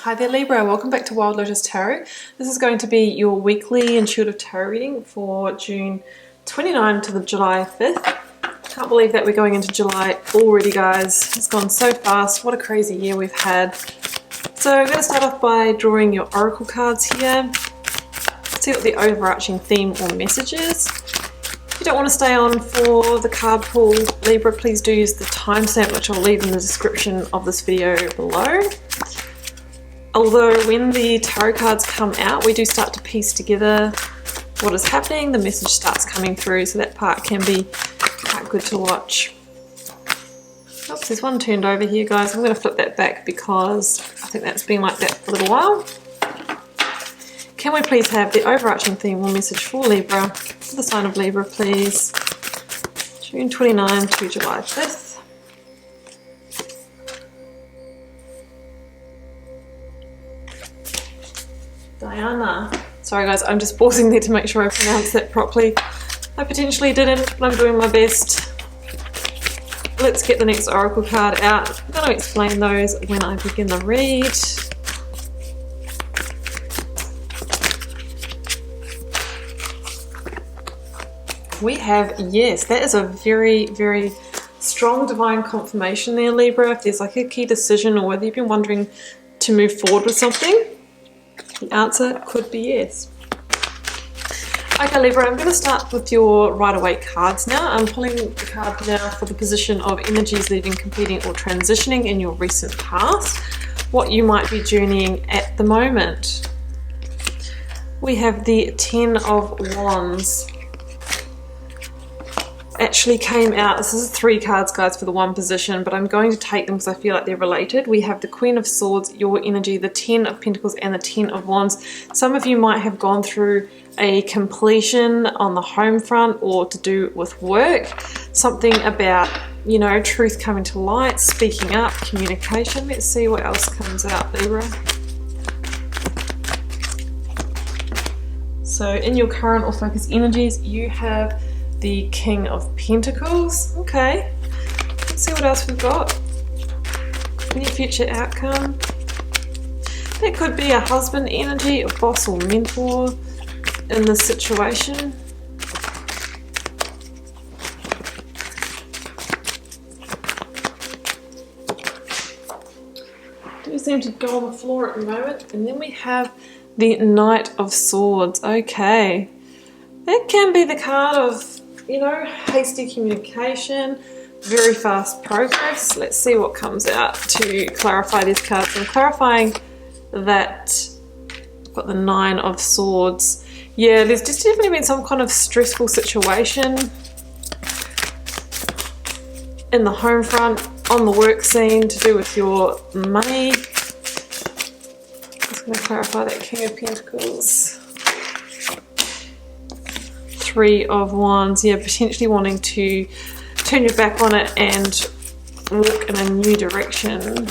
Hi there Libra, welcome back to Wild Lotus Tarot. This is going to be your weekly intuitive tarot reading for June 29 to the July 5th. Can't believe that we're going into July already, guys. It's gone so fast. What a crazy year we've had. So I'm going to start off by drawing your oracle cards here. See what the overarching theme or message is. If you don't want to stay on for the card pull, Libra, please do use the timestamp, which I'll leave in the description of this video below. Although when the tarot cards come out, we do start to piece together what is happening. The message starts coming through, so that part can be quite good to watch. Oops, there's one turned over here, guys. I'm going to flip that back because I think that's been like that for a little while. Can we please have the overarching theme or message for Libra, for the sign of Libra, please? June 29 to July 5th. Diana. Sorry guys, I'm just pausing there to make sure I pronounce that properly. I potentially didn't, but I'm doing my best. Let's get the next oracle card out. I'm going to explain those when I begin the read. We have, yes, that is a very, very strong divine confirmation there, Libra. If there's like a key decision or whether you've been wondering to move forward with something, the answer could be yes. Okay, Libra, I'm going to start with your Rider-Waite cards now. I'm pulling the card now for the position of energies leaving, completing or transitioning in your recent past, what you might be journeying at the moment. We have the 10 of Wands. Actually came out, this is 3 cards, guys, for the one position, but I'm going to take them because I feel like they're related. We have the Queen of Swords, your energy, the 10 of Pentacles and the 10 of Wands. Some of you might have gone through a completion on the home front or to do with work, something about, you know, truth coming to light, speaking up, communication. Let's see what else comes out, Libra. So in your current or focus energies, you have the King of Pentacles. Okay, let's see what else we've got. Any future outcome? That could be a husband energy, a boss or mentor in this situation. Do seem to go on the floor at the moment. And then we have the Knight of Swords. Okay, that can be the card of, you know, hasty communication, very fast progress. Let's see what comes out to clarify these cards. I'm clarifying that I've got the 9 of Swords. Yeah, there's just definitely been some kind of stressful situation in the home front, on the work scene, to do with your money. Just going to clarify that King of Pentacles. 3 of Wands, yeah, potentially wanting to turn your back on it and walk in a new direction.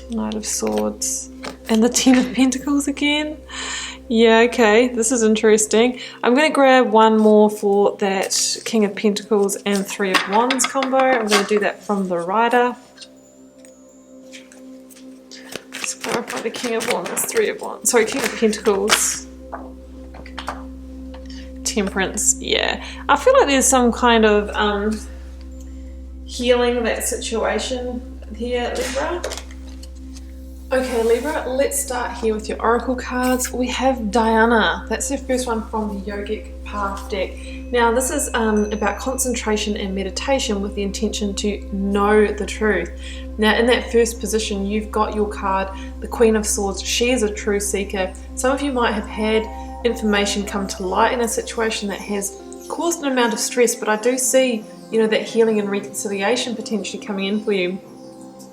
Knight of Swords and the 10 of Pentacles again. Yeah, okay, this is interesting. I'm going to grab one more for that King of Pentacles and 3 of Wands combo. I'm going to do that from the Rider. Let's clarify the King of Wands, 3 of Wands. Sorry, King of Pentacles. Temperance, yeah. I feel like there's some kind of healing that situation here, Libra. Okay, Libra, let's start here with your oracle cards. We have Diana. That's the first one from the Yogic Path deck. Now, this is about concentration and meditation with the intention to know the truth. Now, in that first position, you've got your card, the Queen of Swords. She is a true seeker. Some of you might have had information come to light in a situation that has caused an amount of stress, but I do see, you know, that healing and reconciliation potentially coming in for you.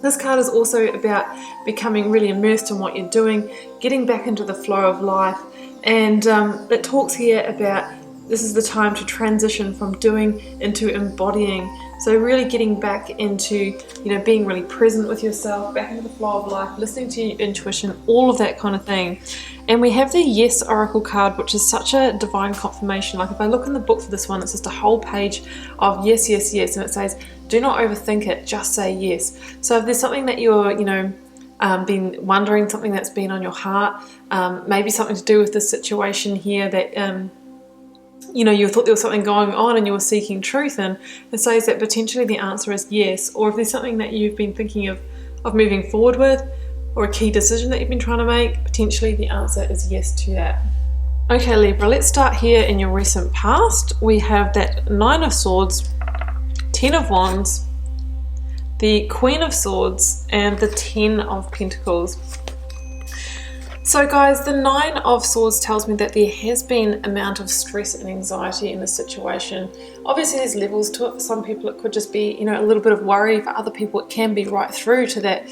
This card is also about becoming really immersed in what you're doing, getting back into the flow of life, and it talks here about this is the time to transition from doing into embodying. So really getting back into, you know, being really present with yourself, back into the flow of life, listening to your intuition, all of that kind of thing. And we have the Yes Oracle card, which is such a divine confirmation. Like if I look in the book for this one, it's just a whole page of yes, yes, yes. And it says, do not overthink it, just say yes. So if there's something that you're, you know, been wondering, something that's been on your heart, maybe something to do with this situation here that you thought there was something going on and you were seeking truth in. It says that potentially the answer is yes. Or if there's something that you've been thinking of moving forward with, or a key decision that you've been trying to make, potentially the answer is yes to that. Okay, Libra, let's start here in your recent past. We have that 9 of Swords, 10 of Wands, the Queen of Swords, and the 10 of Pentacles. So guys, the 9 of Swords tells me that there has been an amount of stress and anxiety in this situation. Obviously there's levels to it. For some people it could just be, a little bit of worry. For other people it can be right through to that,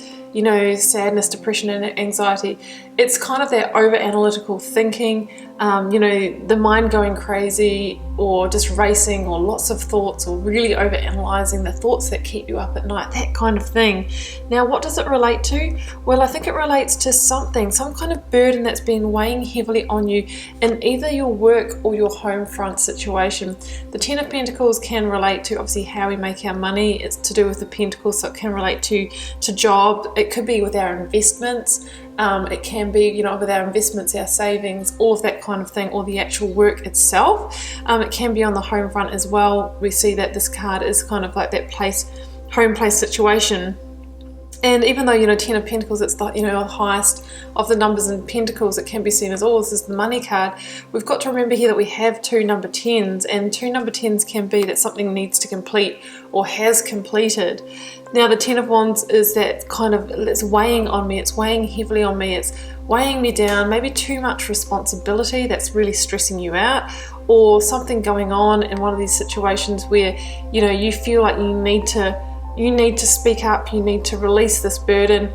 sadness, depression and anxiety. It's kind of that over analytical thinking, the mind going crazy or just racing, or lots of thoughts, or really over analyzing the thoughts that keep you up at night, that kind of thing. Now what does it relate to? Well, I think it relates to some kind of burden that's been weighing heavily on you in either your work or your home front situation. The 10 of Pentacles can relate to obviously how we make our money. It's to do with the Pentacles, so it can relate to job. It could be with our investments. It can be, with our investments, our savings, all of that kind of thing, or the actual work itself. It can be on the home front as well. We see that this card is kind of like that home place situation. And even though, 10 of Pentacles, it's the, the highest of the numbers in Pentacles, it can be seen as, this is the money card. We've got to remember here that we have 2 number 10s, and 2 number 10s can be that something needs to complete or has completed. Now the 10 of Wands is that kind of, it's weighing on me, it's weighing heavily on me, it's weighing me down, maybe too much responsibility that's really stressing you out, or something going on in one of these situations where, you feel like you need to speak up, you need to release this burden.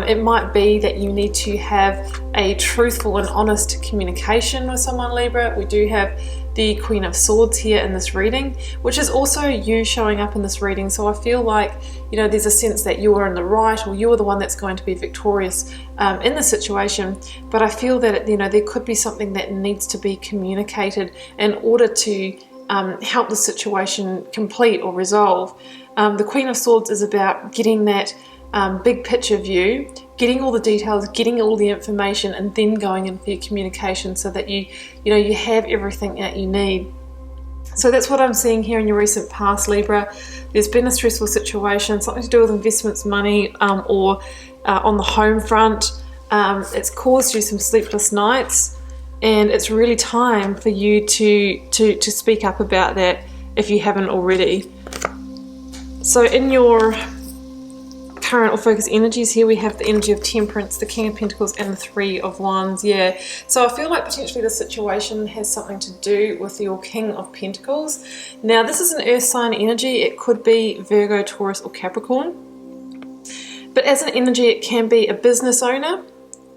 It might be that you need to have a truthful and honest communication with someone, Libra. We do have the Queen of Swords here in this reading, which is also you showing up in this reading. So I feel like, there's a sense that you are in the right, or you are the one that's going to be victorious in the situation. But I feel that, there could be something that needs to be communicated in order to help the situation complete or resolve. The Queen of Swords is about getting that big picture view, getting all the details, getting all the information, and then going in for your communication so that you have everything that you need. So that's what I'm seeing here in your recent past, Libra. There's been a stressful situation, something to do with investments, money, or on the home front. It's caused you some sleepless nights, and it's really time for you to speak up about that if you haven't already. So in your current or focus energies here, we have the energy of Temperance, the King of Pentacles, and the 3 of Wands. Yeah, so I feel like potentially the situation has something to do with your King of Pentacles. Now this is an earth sign energy. It could be Virgo, Taurus, or Capricorn. But as an energy, it can be a business owner,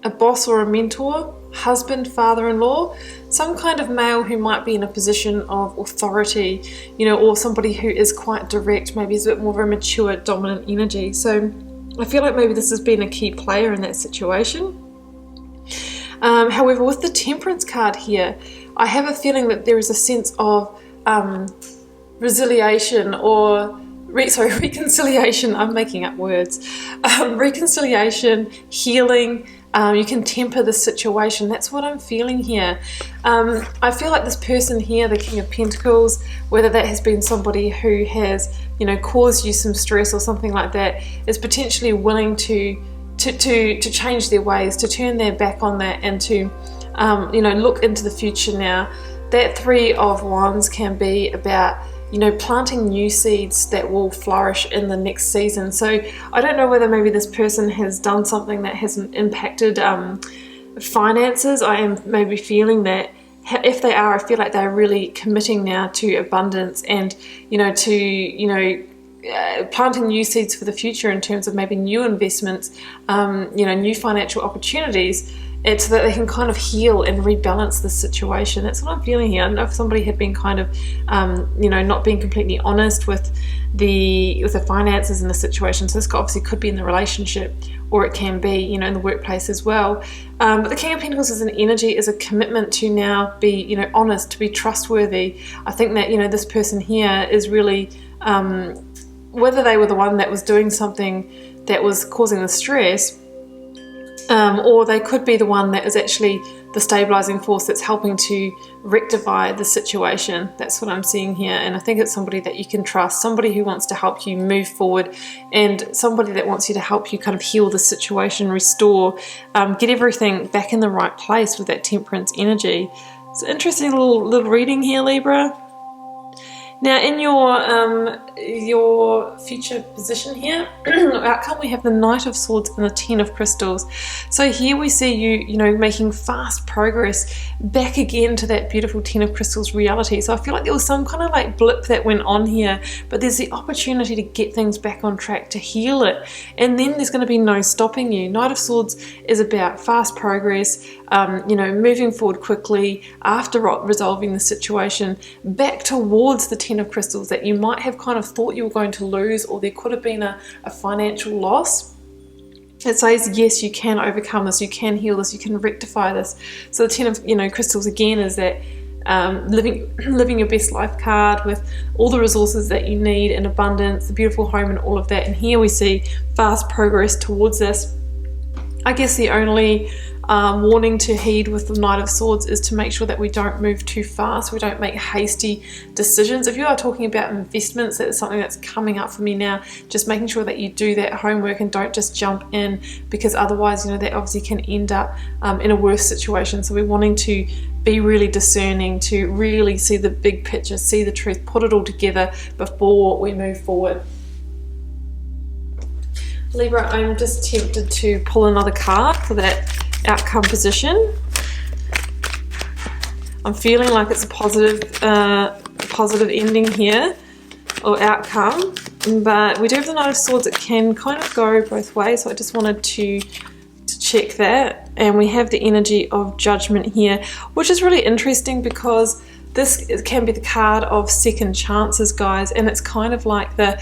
a boss or a mentor, husband, father-in-law, some kind of male who might be in a position of authority, or somebody who is quite direct, maybe is a bit more of a mature, dominant energy. So I feel like maybe this has been a key player in that situation. However, with the Temperance card here, I have a feeling that there is a sense of reconciliation. I'm making up words. Reconciliation, healing. You can temper the situation. That's what I'm feeling here. I feel like this person here, the King of Pentacles, whether that has been somebody who has, caused you some stress or something like that, is potentially willing to change their ways, to turn their back on that, and to, look into the future now. That 3 of Wands can be about, planting new seeds that will flourish in the next season. So I don't know whether maybe this person has done something that hasn't impacted finances. I am maybe feeling that if they are, I feel like they're really committing now to abundance and, planting new seeds for the future in terms of maybe new investments, new financial opportunities. It's so that they can kind of heal and rebalance the situation. That's what I'm feeling here. I don't know if somebody had been kind of, not being completely honest with the finances in the situation. So this obviously could be in the relationship, or it can be, in the workplace as well. But the King of Pentacles as an energy is a commitment to now be, honest, to be trustworthy. I think that, this person here is really, whether they were the one that was doing something that was causing the stress, or they could be the one that is actually the stabilizing force that's helping to rectify the situation. That's what I'm seeing here, and I think it's somebody that you can trust, somebody who wants to help you move forward, and somebody that wants you to help you kind of heal the situation, restore, get everything back in the right place with that Temperance energy. It's an interesting little reading here, Libra. Now in your future position here, outcome, we have the Knight of Swords and the Ten of Crystals. So here we see you know, making fast progress back again to that beautiful Ten of Crystals reality. So I feel like there was some kind of like blip that went on here, but there's the opportunity to get things back on track, to heal it, and then there's going to be no stopping you. Knight of Swords is about fast progress, you know, moving forward quickly after resolving the situation, back towards the Ten of Crystals that you might have kind of thought you were going to lose, or there could have been a financial loss. It says, yes, you can overcome this, you can heal this, you can rectify this. So the Ten of, you know, Crystals again is that living your best life card with all the resources that you need in abundance, the beautiful home and all of that. And here we see fast progress towards this. I guess the only warning to heed with the Knight of Swords is to make sure that we don't move too fast, we don't make hasty decisions. If you are talking about investments, that is something that's coming up for me now, just making sure that you do that homework and don't just jump in, because otherwise, you know, that obviously can end up in a worse situation. So we're wanting to be really discerning, to really see the big picture, see the truth, put it all together before we move forward. Libra, I'm just tempted to pull another card for that outcome position. I'm feeling like it's a positive ending here, or outcome, but we do have the Knight of Swords. It can kind of go both ways, so I just wanted to check that. And we have the energy of Judgment here, which is really interesting because this can be the card of second chances, guys, and it's kind of like the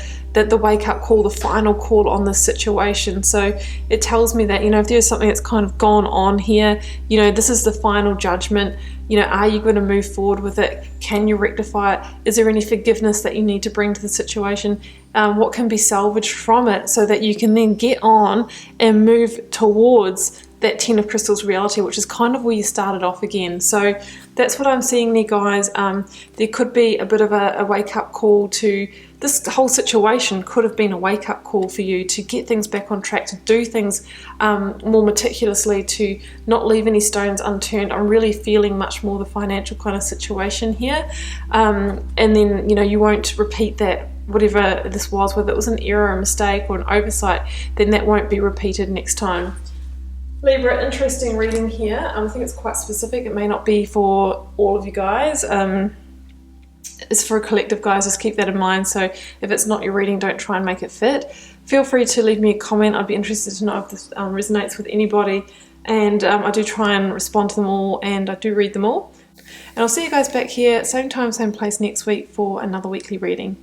wake up call, the final call on this situation. So it tells me that, you know, if there's something that's kind of gone on here, you know, this is the final judgment. You know, are you going to move forward with it? Can you rectify it? Is there any forgiveness that you need to bring to the situation? What can be salvaged from it so that you can then get on and move towards that Ten of Crystals reality, which is kind of where you started off again. So that's what I'm seeing there, guys. There could be a bit of a wake-up call to this whole situation. Could have been a wake-up call for you to get things back on track, to do things more meticulously, to not leave any stones unturned. I'm really feeling much more the financial kind of situation here, and then, you know, you won't repeat that. Whatever this was, whether it was an error, a mistake, or an oversight, then that won't be repeated next time. Libra, interesting reading here. I think it's quite specific. It may not be for all of you guys. It's for a collective, guys. Just keep that in mind. So if it's not your reading, don't try and make it fit. Feel free to leave me a comment. I'd be interested to know if this resonates with anybody. And I do try and respond to them all, and I do read them all. And I'll see you guys back here, same time, same place next week for another weekly reading.